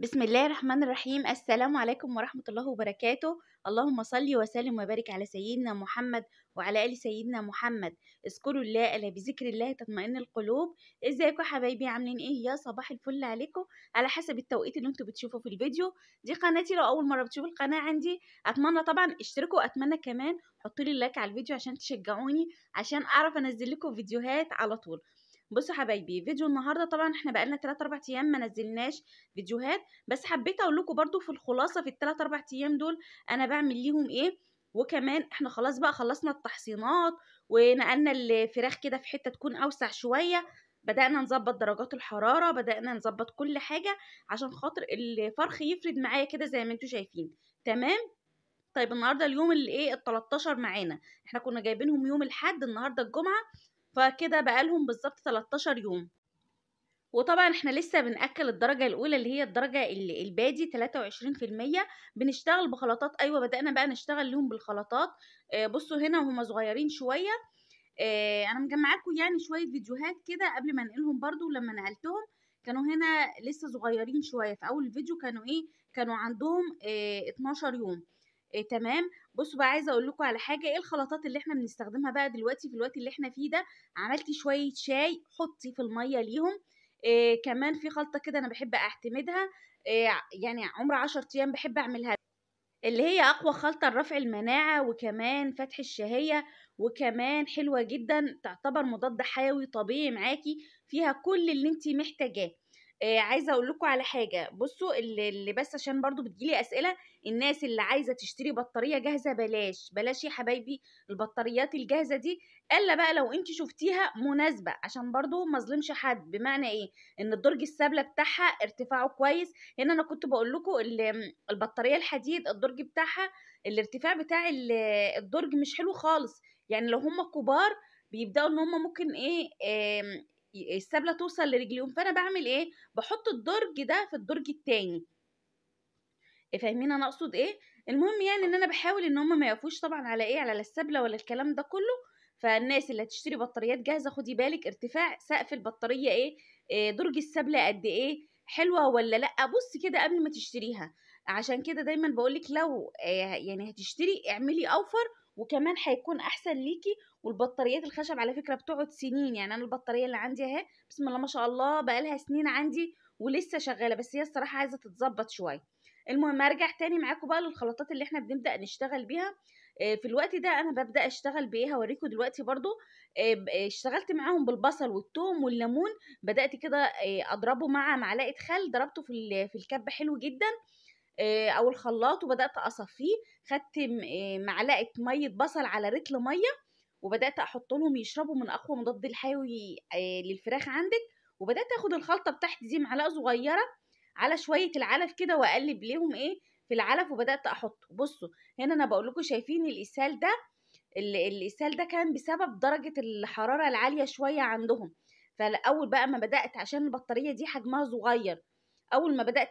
بسم الله الرحمن الرحيم. السلام عليكم ورحمة الله وبركاته. اللهم صل وسلم وبارك على سيدنا محمد وعلى آل سيدنا محمد. اذكروا الله ألا بذكر الله تطمئن القلوب. ازيكم حبايبي؟ عاملين ايه؟ يا صباح الفل عليكم على حسب التوقيت اللي انتوا بتشوفوا في الفيديو. دي قناتي، لو اول مرة بتشوفوا القناة عندي اتمنى طبعا اشتركوا، اتمنى كمان حطوا لي لايك على الفيديو عشان تشجعوني، عشان اعرف انزل لكم فيديوهات على طول. بصوا حبايبي، فيديو النهارده طبعا احنا بقالنا 3 4 ايام ما نزلناش فيديوهات، بس حبيت اقول لكم برضو في الخلاصه في الثلاث 4 ايام دول انا بعمل ليهم ايه. وكمان احنا خلاص بقى خلصنا التحصينات ونقلنا الفراخ كده في حته تكون اوسع شويه، بدأنا نظبط درجات الحراره، بدأنا نظبط كل حاجه عشان خاطر الفرخ يفرد معايا كده زي ما انتم شايفين. تمام. طيب النهارده اليوم اللي ايه ال 13 معانا، احنا كنا جايبينهم يوم الاحد، النهارده الجمعه، فكده بقالهم بالظبط 13 يوم. وطبعا احنا لسه بنأكل الدرجة الأولى اللي هي الدرجة البادي 23%. بنشتغل بخلطات، أيوة بدأنا بقى نشتغل لهم بالخلطات. بصوا هنا وهم صغيرين شوية. أنا مجمعاكم يعني شوية فيديوهات كده قبل ما انقلهم، برضو لما نقلتهم كانوا هنا لسه صغيرين شوية. في أول فيديو كانوا ايه، كانوا عندهم 12 يوم. تمام. بصوا بقى، عايزه اقول لكم على حاجه، ايه الخلطات اللي احنا بنستخدمها بقى دلوقتي في الوقت اللي احنا فيه ده. عملت شويه شاي، حطي في الميه ليهم. كمان في خلطه كده انا بحب اعتمدها، يعني عمر 10 ايام بحب اعملها، اللي هي اقوى خلطة لرفع المناعة وكمان فتح الشهية، وكمان حلوة جدا، تعتبر مضاد حيوي طبيعي معاكي، فيها كل اللي انتي محتاجاه. عايزة اقول لكم على حاجة، بصوا اللي بس عشان برضو بتجيلي اسئلة، الناس اللي عايزة تشتري بطارية جاهزة بلاش بلاش يا حبايبي البطاريات الجاهزة دي، الا بقى لو انتي شفتيها مناسبة، عشان برضو ما ظلمش حد. بمعنى ايه؟ ان الدرج السابلة بتاعها ارتفاعه كويس. هنا انا كنت بقول لكم البطاريه الحديد الدرج بتاعها، الارتفاع بتاع الدرج مش حلو خالص. يعني لو هم كبار بيبداوا ان هم ممكن ايه، السبله توصل لرجليهم، فانا بعمل ايه، بحط الدرج ده في الدرج التاني. فاهمين انا اقصد ايه؟ المهم يعني ان انا بحاول ان هم ما يقفوش طبعا على ايه، على السبله ولا الكلام ده كله. فالناس اللي هتشتري بطاريات جاهزه خدي بالك ارتفاع سقف البطاريه ايه، درج السبله قد ايه، حلوه ولا لا، بصي كده قبل ما تشتريها. عشان كده دايما بقولك لو يعني هتشتري اعملي اوفر، وكمان هيكون احسن ليكي. والبطاريات الخشب على فكره بتقعد سنين، يعني انا البطاريه اللي عندي اهي بسم الله ما شاء الله بقالها سنين عندي ولسه شغاله، بس هي الصراحه عايزه تتظبط شويه. المهم ارجع تاني معاكم بقى للخلطات اللي احنا بنبدأ نشتغل بيها. في الوقت ده انا ببدأ اشتغل بايه، هوريكم دلوقتي برضو. اشتغلت معاهم بالبصل والثوم والليمون، بدأت كده اضربه مع معلقة خل، ضربته في الكبة حلو جدا، او الخلاط، وبدأت اصفيه. خدت معلقة مية بصل على رتل مية، وبدأت احط لهم يشربوا من اقوى مضاد الحيوي للفراخ عندك. وبدأت اخد الخلطة بتاعتي دي معلقة صغيرة على شويه العلف كده، واقلب ليهم ايه في العلف، وبدات احطه. بصوا هنا انا بقول لكم شايفين الاسهال ده، الاسهال ده كان بسبب درجه الحراره العاليه شويه عندهم. فالاول بقى ما بدات، عشان البطاريه دي حجمها صغير، اول ما بدات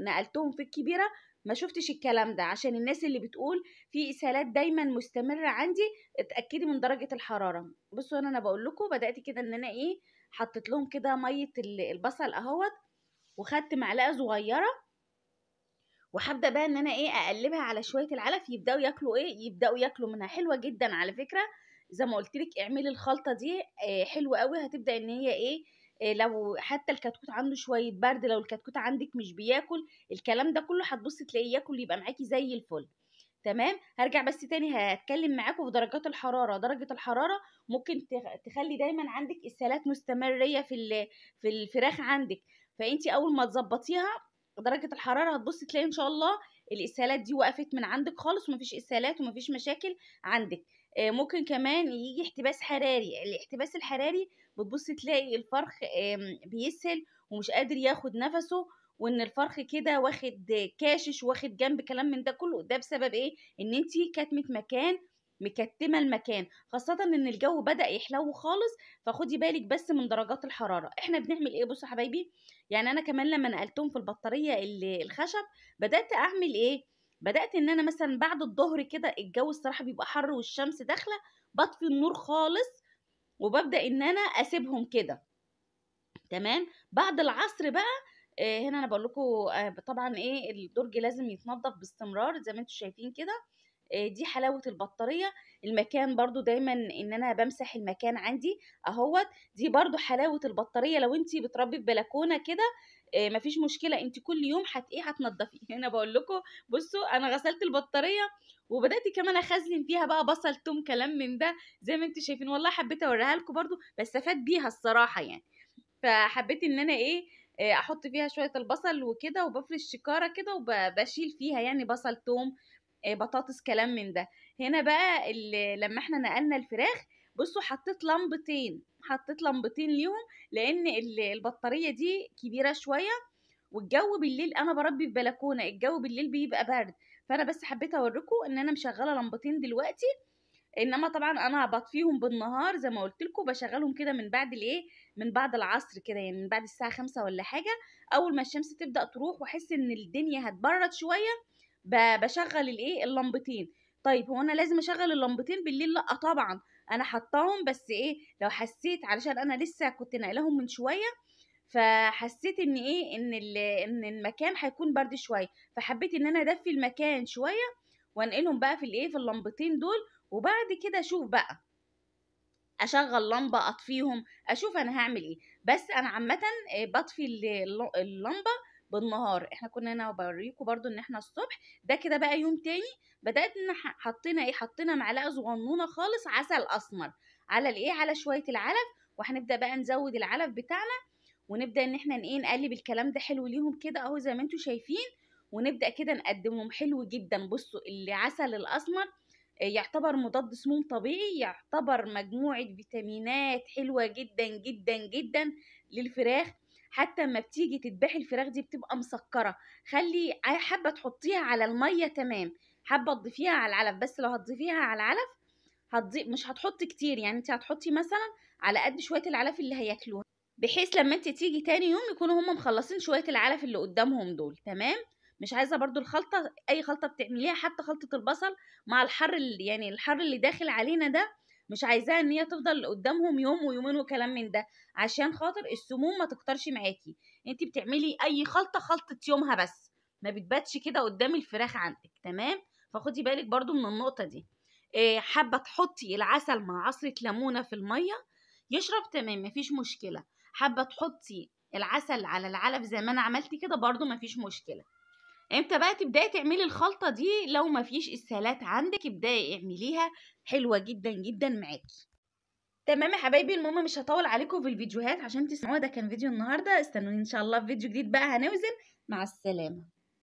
نقلتهم في الكبيره، ما شفتش الكلام ده. عشان الناس اللي بتقول في اسهالات دايما مستمره عندي، اتاكدي من درجه الحراره. بصوا هنا انا بقول لكم بدات كده ان انا ايه، حطيت لهم كده ميه البصل اهوت، وخدت معلقه صغيره، وهبدا بقى ان انا ايه اقلبها على شويه العلف، يبداوا ياكلوا ايه، يبداوا ياكلوا منها. حلوه جدا على فكره، زي ما قلت لك اعملي الخلطه دي حلوه قوي. هتبدا ان هي ايه، لو حتى الكتكوت عنده شويه برد، لو الكتكوت عندك مش بياكل الكلام ده كله، هتبصي تلاقيه ياكل، يبقى معاكي زي الفل. تمام. هرجع بس تاني هتكلم معاكم في درجات الحراره. درجه الحراره ممكن تخلي دايما عندك اسهالات مستمريه في الفراخ عندك. فانتي اول ما تظبطيها درجه الحراره هتبصي تلاقي ان شاء الله الاسهالات دي وقفت من عندك خالص، ومفيش اسهالات ومفيش مشاكل عندك. ممكن كمان يجي احتباس حراري. الاحتباس الحراري بتبصي تلاقي الفرخ بيسهل ومش قادر ياخد نفسه، وان الفرخ كده واخد كاشش واخد جنب كلام من ده كله. ده بسبب ايه؟ ان انتي كاتمه مكان، مكتمه المكان، خاصه ان الجو بدأ يحلو خالص. فخدي بالك بس من درجات الحراره. احنا بنعمل ايه؟ بصوا حبايبي، يعني انا كمان لما نقلتهم في البطاريه الخشب بدأت اعمل ايه، بدأت ان انا مثلا بعد الظهر كده الجو الصراحه بيبقى حر والشمس داخله، بطفي النور خالص، وببدأ ان انا اسيبهم كده. تمام. بعد العصر بقى هنا انا بقول لكم طبعا ايه الدرج لازم يتنضف باستمرار زي ما انتم شايفين كده. دي حلاوة البطارية. المكان برضو دايما ان انا بمسح المكان عندي اهوت. دي برضو حلاوة البطارية. لو انتي بتربي في بلكونة كده مفيش مشكلة، انتي كل يوم هتنضفي. هنا بقول لكم بصوا انا غسلت البطارية وبدأت كمان اخزن فيها بقى بصل توم كلام من ده زي ما انتوا شايفين. والله حبيت اوريها لكم برضو بستفاد بيها الصراحة يعني. فحبيت ان انا ايه احط فيها شويه البصل وكده وبفرش شكاره كده وبشيل فيها يعني بصل توم بطاطس كلام من ده. هنا بقى لما احنا نقلنا الفراخ بصوا حطيت لمبتين ليهم لان البطاريه دي كبيره شويه. والجو بالليل انا بربي في بلكونه، الجو بالليل بيبقى برد. فانا بس حبيت اوريكم ان انا مشغله لمبتين دلوقتي. انما طبعا انا بطفيهم بالنهار زي ما قلت لكم، بشغلهم كده من بعد من بعد العصر كده يعني من بعد الساعه 5 ولا حاجه. اول ما الشمس تبدا تروح واحس ان الدنيا هتبرد شويه بشغل اللمبتين. طيب هو انا لازم اشغل اللمبتين بالليل؟ لا طبعا. انا حطاهم بس لو حسيت علشان انا لسه كنت ناقلاهم من شويه فحسيت ان ان المكان هيكون برد شويه، فحبيت ان انا ادفي المكان شويه وانقلهم بقى في اللمبتين دول. وبعد كده اشوف بقى اشغل لمبه اطفيهم اشوف انا هعمل ايه. بس انا عامه بطفي اللمبه بالنهار. احنا كنا هنا وبوريكم برضو ان احنا الصبح ده كده بقى يوم تاني بدات ان حطينا معلقه صغنونه خالص عسل اسمر على على شويه العلف. وهنبدا بقى نزود العلف بتاعنا ونبدا ان احنا نقلب الكلام ده حلو ليهم كده اهو زي ما انتم شايفين. ونبدا كده نقدمهم حلو جدا. بصوا العسل الاسمر يعتبر مضاد سموم طبيعي، يعتبر مجموعة فيتامينات حلوة جدا جدا جدا للفراخ. حتى لما بتيجي تذبحي الفراخ دي بتبقى مسكرة. خلي حابة تحطيها على المية تمام، حابة تضيفيها على العلف. بس لو هتضيفيها على العلف مش هتحطي كتير يعني انت هتحطي مثلا على قد شوية العلف اللي هياكلوها، بحيث لما انت تيجي تاني يوم يكونوا هم مخلصين شوية العلف اللي قدامهم دول تمام. مش عايزة برضو الخلطة اي خلطة بتعمليها حتى خلطة البصل مع الحر يعني الحر اللي داخل علينا ده مش عايزاها ان هي تفضل قدامهم يوم ويومين وكلام من ده عشان خاطر السموم ما تكترش معاكي. انت بتعملي اي خلطة يومها بس ما بتباتش كده قدام الفراخ عندك تمام. فخدي بالك برضو من النقطة دي. حابة تحطي العسل مع عصرة ليمونة في المية يشرب تمام مفيش مشكلة. حابة تحطي العسل على العلف زي ما انا عملت كده برضو مفيش مشكلة. امتى بقى تبداي تعملي الخلطة دي؟ لو مفيش اسهالات عندك ابداي اعمليها حلوة جدا جدا معاكي. تمام يا حبايبي، المهم مش هطول عليكم في الفيديوهات عشان تسمعوها. ده كان فيديو النهاردة، استنوني ان شاء الله في فيديو جديد بقى هنوزن. مع السلامة.